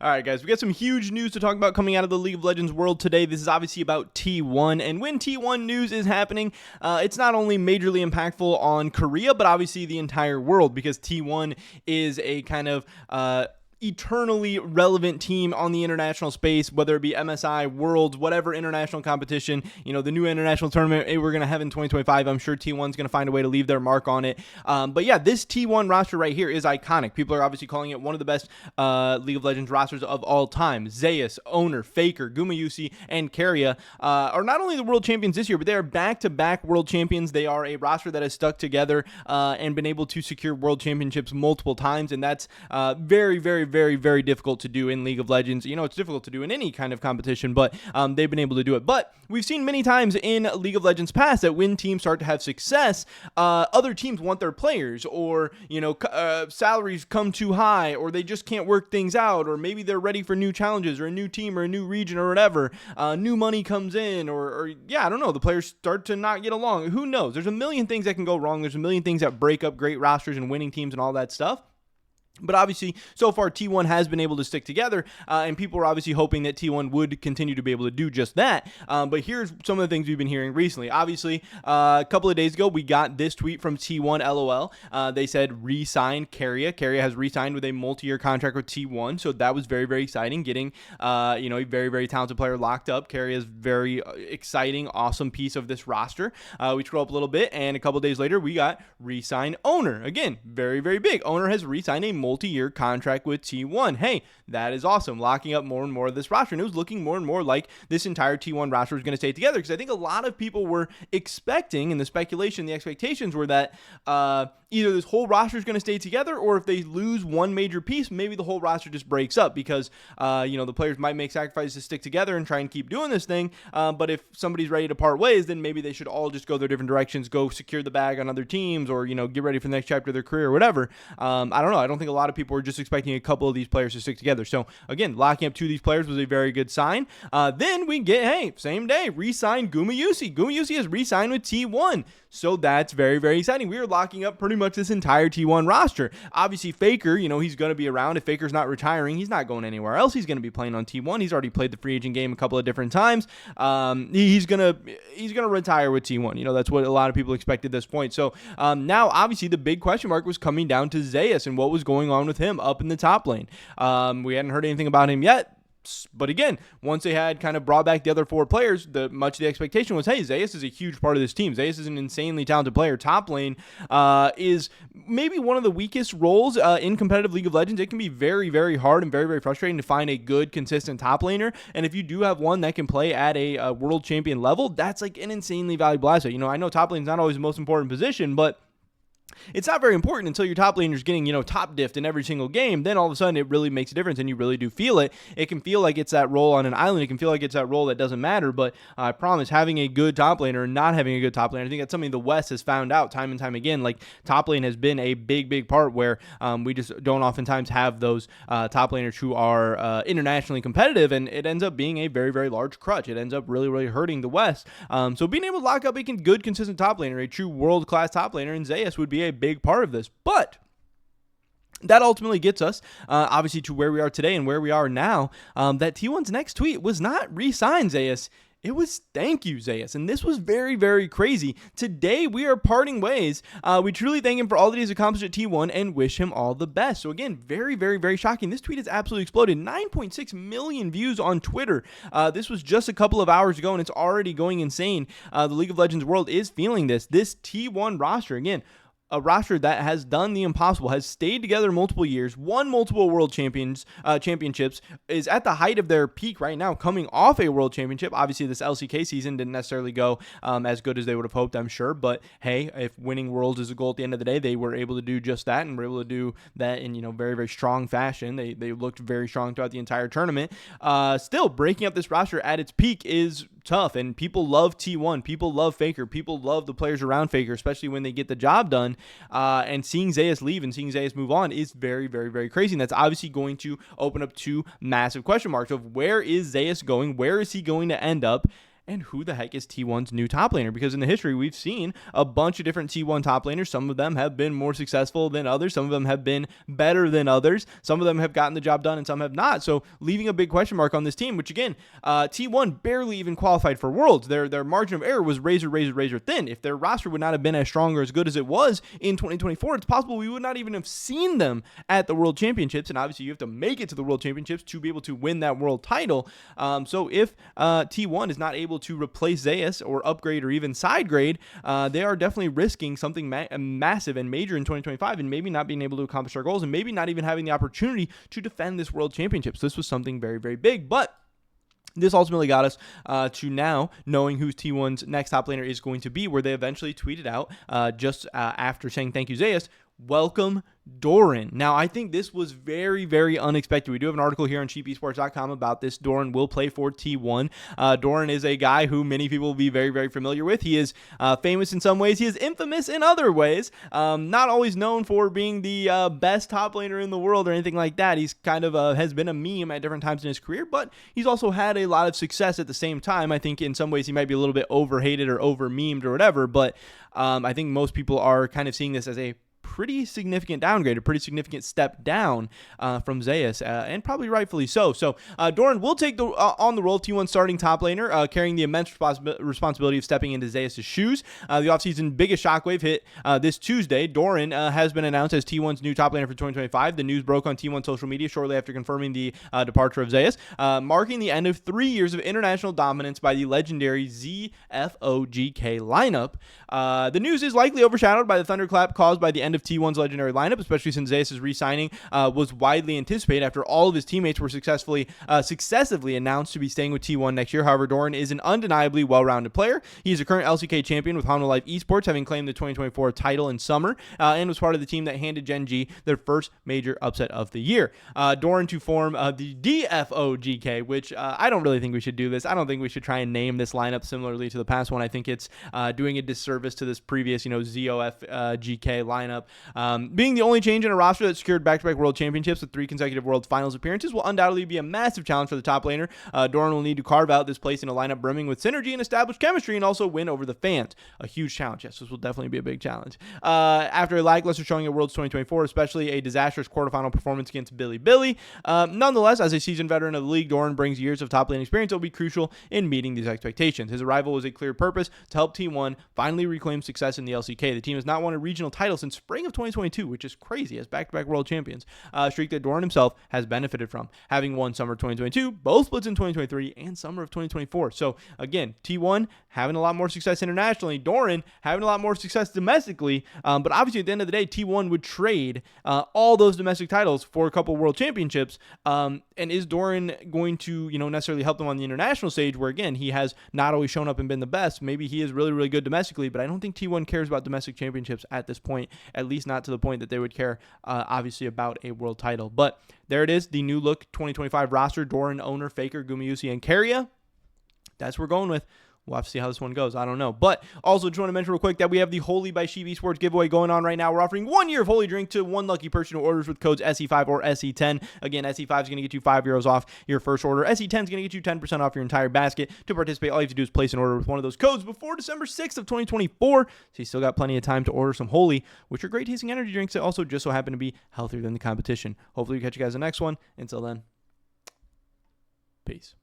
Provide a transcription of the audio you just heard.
All right, guys, we got some huge news to talk about coming out of the League of Legends world today. This is obviously about T1, and when T1 news is happening, it's not only majorly impactful on Korea, but obviously the entire world, because T1 is a kind of eternally relevant team on the international space, whether it be MSI, Worlds, whatever international competition, the new international tournament we're going to have in 2025. I'm sure T1's going to find a way to leave their mark on it. But yeah, this T1 roster right here is iconic. People are obviously calling it one of the best League of Legends rosters of all time. Zeus, Owner, Faker, Gumayusi, and Keria are not only the world champions this year, but they are back-to-back world champions. They are a roster that has stuck together and been able to secure world championships multiple times, and that's very, very, very, very difficult to do in League of Legends. It's difficult to do in any kind of competition, but they've been able to do it. But we've seen many times in League of Legends past that when teams start to have success, other teams want their players, or salaries come too high, or they just can't work things out, or maybe they're ready for new challenges, or a new team, or a new region, or whatever. New money comes in, or I don't know, the players start to not get along. Who knows? There's a million things that can go wrong. There's a million things that break up great rosters and winning teams and all that stuff. But obviously, so far, T1 has been able to stick together, and people are obviously hoping that T1 would continue to be able to do just that. But here's some of the things we've been hearing recently. Obviously, a couple of days ago, we got this tweet from T1 LOL. They said, re-sign Keria. Keria has re-signed with a multi-year contract with T1, so that was very, very exciting, getting a very, very talented player locked up. Keria is very exciting, awesome piece of this roster. We scroll up a little bit, and a couple of days later, we got re-sign Owner. Again, very, very big. Owner has re-signed a multi-year contract with T1. Hey, that is awesome. Locking up more and more of this roster. And it was looking more and more like this entire T1 roster was going to stay together, because I think a lot of people were expecting, and the speculation, the expectations were that either this whole roster is going to stay together, or if they lose one major piece, maybe the whole roster just breaks up, because the players might make sacrifices to stick together and try and keep doing this thing. But if somebody's ready to part ways, then maybe they should all just go their different directions, go secure the bag on other teams, or get ready for the next chapter of their career or whatever. I don't know. I don't think a lot of people were just expecting a couple of these players to stick together. So again, locking up two of these players was a very good sign. Then we get, same day, re-signed Gumayusi. Gumayusi has re-signed with T1. So that's very, very exciting. We are locking up pretty much this entire T1 roster. Obviously, Faker, he's going to be around. If Faker's not retiring, he's not going anywhere else. He's going to be playing on T1. He's already played the free agent game a couple of different times. He's gonna retire with T1. That's what a lot of people expect at this point. So now, obviously, the big question mark was coming down to Zeus and what was going on with him up in the top lane. We hadn't heard anything about him yet. But again, once they had kind of brought back the other four players, much of the expectation was, hey, Zeus is a huge part of this team. Zeus is an insanely talented player. Top lane is maybe one of the weakest roles in competitive League of Legends. It can be very, very hard and very, very frustrating to find a good, consistent top laner. And if you do have one that can play at a world champion level, that's like an insanely valuable asset. I know top lane is not always the most important position, but it's not very important until your top laner's getting, top diffed in every single game. Then all of a sudden it really makes a difference and you really do feel it. It can feel like it's that role on an island. It can feel like it's that role that doesn't matter. But I promise, having a good top laner and not having a good top laner, I think that's something the West has found out time and time again. Like, top lane has been a big, big part where we just don't oftentimes have those top laners who are internationally competitive, and it ends up being a very, very large crutch. It ends up really, really hurting the West. So being able to lock up a good, consistent top laner, a true world-class top laner in Zeus would be a big part of this. But that ultimately gets us, obviously, to where we are today and where we are now. That T1's next tweet was not re-sign Zeus. It was thank you, Zeus. And this was very, very crazy. Today, we are parting ways. We truly thank him for all that he's accomplished at T1 and wish him all the best. So again, very, very, very shocking. This tweet has absolutely exploded. 9.6 million views on Twitter. This was just a couple of hours ago, and it's already going insane. The League of Legends world is feeling this. This T1 roster, again, a roster that has done the impossible, has stayed together multiple years, won multiple world championships, is at the height of their peak right now, coming off a world championship. Obviously, this LCK season didn't necessarily go as good as they would have hoped, I'm sure. But hey, if winning worlds is a goal at the end of the day, they were able to do just that, and were able to do that in very, very strong fashion. They looked very strong throughout the entire tournament. Still, breaking up this roster at its peak is tough, and people love T1. People love Faker. People love the players around Faker, especially when they get the job done. And seeing Zeus leave and seeing Zeus move on is very, very, very crazy. And that's obviously going to open up two massive question marks of where is Zeus going? Where is he going to end up? and who the heck is T1's new top laner? Because in the history, we've seen a bunch of different T1 top laners. Some of them have been more successful than others. Some of them have been better than others. Some of them have gotten the job done and some have not. So leaving a big question mark on this team, which again, T1 barely even qualified for Worlds. Their margin of error was razor thin. If their roster would not have been as strong or as good as it was in 2024, it's possible we would not even have seen them at the World Championships. And obviously, you have to make it to the World Championships to be able to win that world title. So if T1 is not able to replace Zeus or upgrade or even side grade, they are definitely risking something massive and major in 2025 and maybe not being able to accomplish our goals and maybe not even having the opportunity to defend this World Championships. This was something very, very big, but this ultimately got us to now knowing who T1's next top laner is going to be, where they eventually tweeted out just after saying thank you, Zeus, welcome Doran. Now, I think this was very, very unexpected. We do have an article here on cheapesports.com about this. Doran will play for T1. Doran is a guy who many people will be very, very familiar with. He is famous in some ways. He is infamous in other ways. Not always known for being the best top laner in the world or anything like that. He's kind of has been a meme at different times in his career, but he's also had a lot of success at the same time. I think in some ways he might be a little bit over-hated or over-memed or whatever, but I think most people are kind of seeing this as a pretty significant downgrade, a pretty significant step down from Zeus, and probably rightfully so. So Doran will take on the role of T1 starting top laner, carrying the immense responsibility of stepping into Zeus' shoes. The offseason biggest shockwave hit this Tuesday. Doran has been announced as T1's new top laner for 2025. The news broke on T1 social media shortly after confirming the departure of Zeus, marking the end of 3 years of international dominance by the legendary ZFOGK lineup. The news is likely overshadowed by the thunderclap caused by the end of T1's legendary lineup, especially since Zeus' re-signing was widely anticipated after all of his teammates were successively announced to be staying with T1 next year. However, Doran is an undeniably well-rounded player. He is a current LCK champion with Hanwha Life Esports, having claimed the 2024 title in summer, and was part of the team that handed Gen G their first major upset of the year. Doran to form the DFOGK, which I don't really think we should do this. I don't think we should try and name this lineup similarly to the past one. I think it's doing a disservice to this previous, ZOFGK lineup. Being the only change in a roster that secured back-to-back world championships with 3 consecutive world finals appearances will undoubtedly be a massive challenge for the top laner. Doran will need to carve out this place in a lineup brimming with synergy and established chemistry and also win over the fans. A huge challenge. Yes, this will definitely be a big challenge. After a lackluster showing at Worlds 2024, especially a disastrous quarterfinal performance against Billy. Nonetheless, as a seasoned veteran of the league, Doran brings years of top lane experience that will be crucial in meeting these expectations. His arrival was a clear purpose to help T1 finally reclaim success in the LCK. The team has not won a regional title since spring of 2022, which is crazy, as back-to-back world champions, a streak that Doran himself has benefited from, having won summer of 2022, both splits in 2023, and summer of 2024. So again, T1 having a lot more success internationally, Doran having a lot more success domestically, but obviously at the end of the day, T1 would trade all those domestic titles for a couple world championships, and is Doran going to necessarily help them on the international stage, where again, he has not always shown up and been the best. Maybe he is really, really good domestically, but I don't think T1 cares about domestic championships at this point, at least not to the point that they would care, obviously, about a world title. But there it is, the new look 2025 roster: Doran, Owner, Faker, Gumayusi, and Keria. That's what we're going with. We'll have to see how this one goes. I don't know. But also, just want to mention real quick that we have the Holy by Sheep Esports giveaway going on right now. We're offering 1 year of Holy Drink to one lucky person who orders with codes SE5 or SE10. Again, SE5 is going to get you €5 off your first order. SE10 is going to get you 10% off your entire basket. To participate, all you have to do is place an order with one of those codes before December 6th of 2024. So you still got plenty of time to order some Holy, which are great tasting energy drinks that also just so happen to be healthier than the competition. Hopefully, we catch you guys in the next one. Until then, peace.